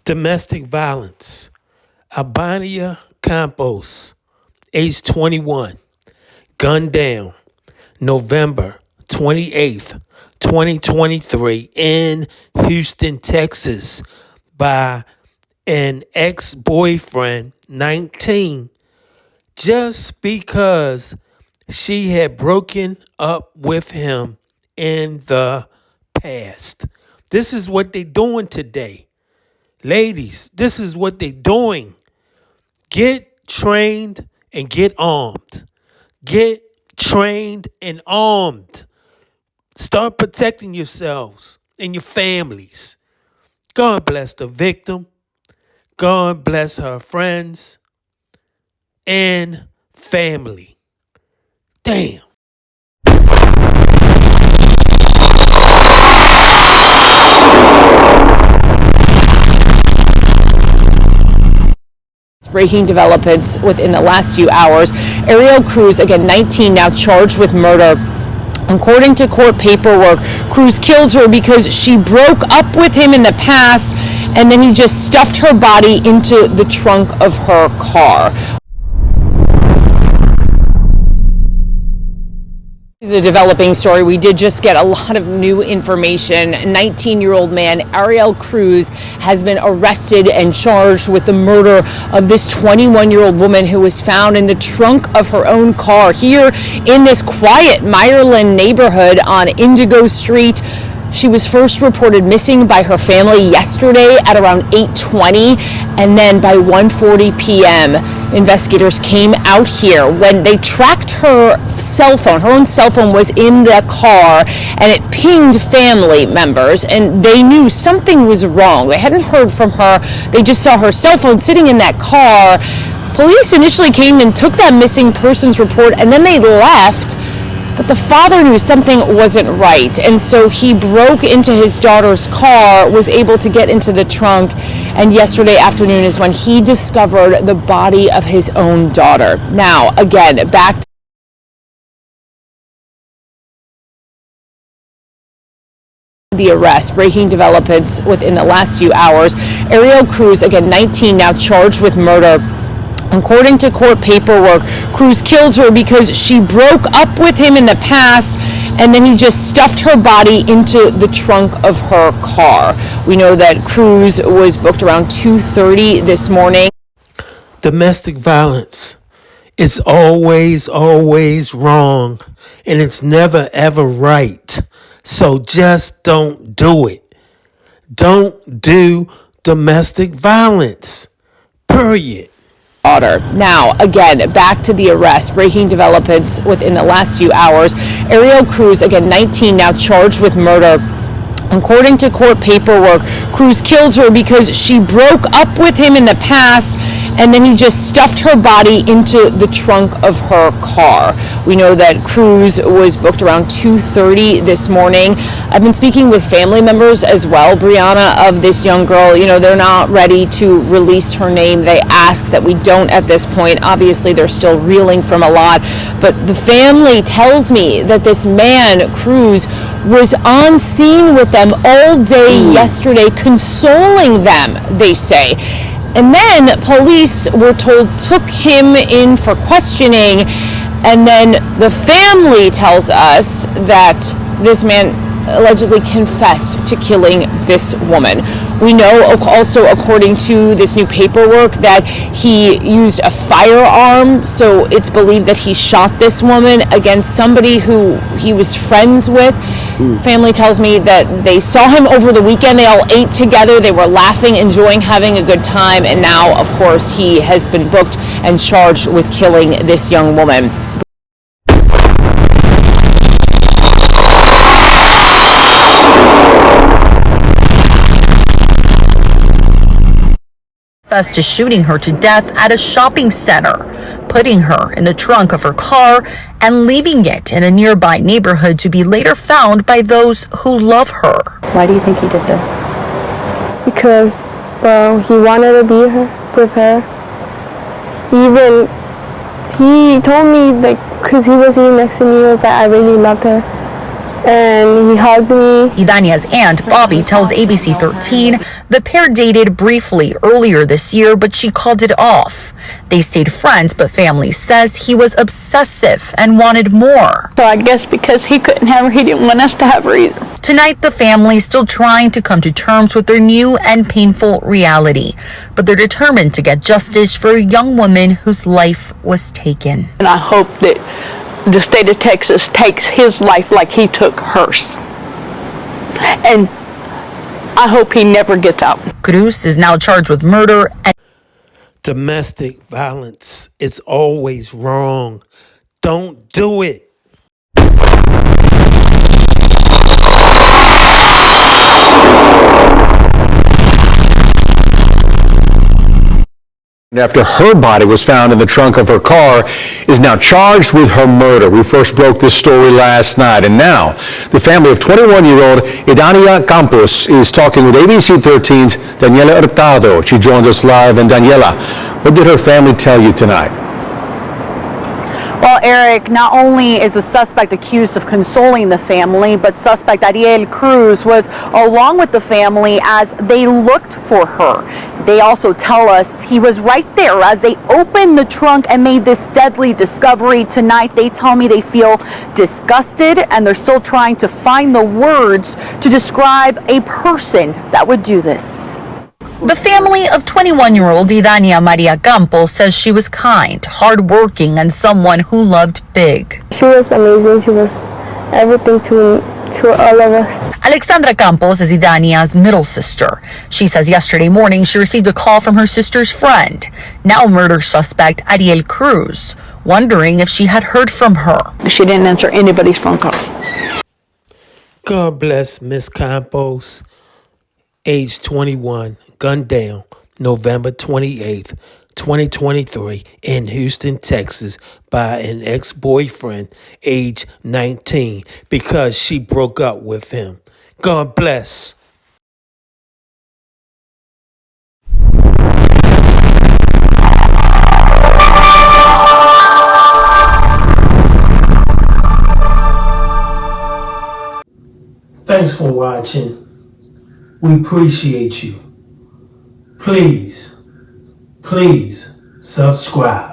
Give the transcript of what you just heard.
Domestic violence. Idania Campos, age 21, gunned down November 28th, 2023 in Houston, Texas by an ex-boyfriend, 19, just because she had broken up with him in the past. This is what they're doing today. Ladies, this is what they're doing. Get trained and get armed. Get trained and armed. Start protecting yourselves and your families. God bless the victim. God bless her friends and family. Damn. Breaking developments within the last few hours. Ariel Cruz, again 19, now charged with murder. According to court paperwork, Cruz killed her because she broke up with him in the past, and then he just stuffed her body into the trunk of her car. This is a developing story. We did just get a lot of new information. 19-year-old man Ariel Cruz has been arrested and charged with the murder of this 21-year-old woman who was found in the trunk of her own car here in this quiet Meyerland neighborhood on Indigo Street. She was first reported missing by her family yesterday at around 8:20, and then by 1:40 p.m. investigators came out here. When they tracked her cell phone, her own cell phone was in the car, and it pinged family members, and they knew something was wrong. They hadn't heard from her. They just saw her cell phone sitting in that car. Police initially came and took that missing persons report, and then they left. But the father knew something wasn't right, and so he broke into his daughter's car, was able to get into the trunk, and yesterday afternoon is when he discovered the body of his own daughter. Now, again, back to the arrest. Breaking developments within the last few hours. Ariel Cruz, again 19, now charged with murder. According to court paperwork, Cruz killed her because she broke up with him in the past, and then he just stuffed her body into the trunk of her car. We know that Cruz was booked around 2:30 this morning. Domestic violence is always wrong, and it's never, ever right. So just don't do it. Don't do domestic violence. Period. Now, again, back to the arrest. Breaking developments within the last few hours. Ariel Cruz, again 19, now charged with murder. According to court paperwork, Cruz killed her because she broke up with him in the past, and then he just stuffed her body into the trunk of her car. We know that Cruz was booked around 2:30 this morning. I've been speaking with family members as well, Brianna, of this young girl. You know, they're not ready to release her name. They ask that we don't at this point. Obviously, they're still reeling from a lot, but the family tells me that this man, Cruz, was on scene with them all day yesterday, consoling them, they say. And then police, were told, took him in for questioning, and then the family tells us that this man allegedly confessed to killing this woman. We know also, according to this new paperwork, that he used a firearm, so it's believed that he shot this woman against somebody who he was friends with. Family tells me that they saw him over the weekend. They all ate together. They were laughing, enjoying having a good time, and now, of course, he has been booked and charged with killing this young woman. To shooting her to death at a shopping center, putting her in the trunk of her car and leaving it in a nearby neighborhood to be later found by those who love her. Why do you think he did this? Because, well, he wanted to be with her. He told me, like, because he was sitting next to me, he was like, I really loved her. and he hugged me. Idania's aunt, Bobby, tells ABC 13 the pair dated briefly earlier this year, but she called it off. They stayed friends, but family says he was obsessive and wanted more. So I guess because he couldn't have her, he didn't want us to have her either. Tonight, the family is still trying to come to terms with their new and painful reality, but they're determined to get justice for a young woman whose life was taken. And I hope that the state of Texas takes his life like he took hers. And I hope he never gets out. Cruz is now charged with murder and Domestic violence is always wrong. Don't do it. After her body was found in the trunk of her car, is now charged with her murder. We first broke this story last night, and now the family of 21-year-old Idania Campos is talking with ABC 13's Daniela Hurtado. She joins us live. And Daniela, what did her family tell you tonight? Well, Eric, not only is the suspect accused of consoling the family, but suspect Ariel Cruz was along with the family as they looked for her. They also tell us he was right there as they opened the trunk and made this deadly discovery. Tonight, they tell me they feel disgusted and they're still trying to find the words to describe a person that would do this. the family of 21-year-old Idania Maria Campos says she was kind, hardworking, and someone who loved big. She was amazing. She was everything to all of us. Alexandra Campos is Idania's middle sister. She says yesterday morning she received a call from her sister's friend, now murder suspect Ariel Cruz, wondering if she had heard from her. She didn't answer anybody's phone calls. God bless Miss Campos, age 21, gunned down November 28th, 2023 in Houston, Texas by an ex-boyfriend, age 19, because she broke up with him. God bless. Thanks for watching. We appreciate you. Please subscribe.